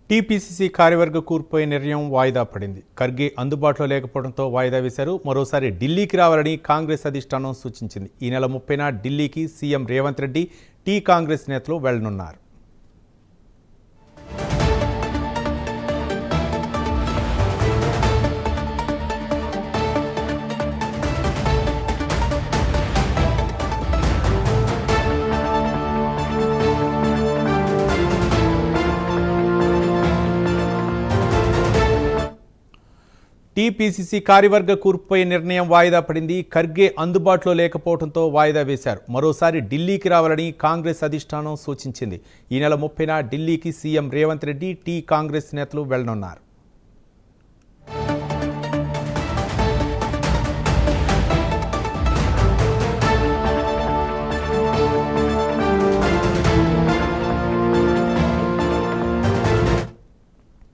TPCC కార్యవర్గ కూర్పుపై నిర్ణయం వాయిదా పడింది. ఖర్గే అందుబాటులో లేకపోవడంతో వాయిదా వేశారు. మరోసారి ఢిల్లీకి రావాలని కాంగ్రెస్ అధిష్టానం సూచించింది. ఈ నెల 30న ఢిల్లీకి సీఎం రేవంత్ రెడ్డి, టీ కాంగ్రెస్ నేతలు వెళ్లనున్నారు. టీపీసీసీ కార్యవర్గ కూర్పుపై నిర్ణయం వాయిదా పడింది. ఖర్గే అందుబాటులో లేకపోవడంతో వాయిదా వేశారు. మరోసారి ఢిల్లీకి రావాలని కాంగ్రెస్ అధిష్టానం సూచించింది. ఈ నెల 30న ఢిల్లీకి సీఎం రేవంత్ రెడ్డి, టీ కాంగ్రెస్ నేతలు వెళ్లనున్నారు.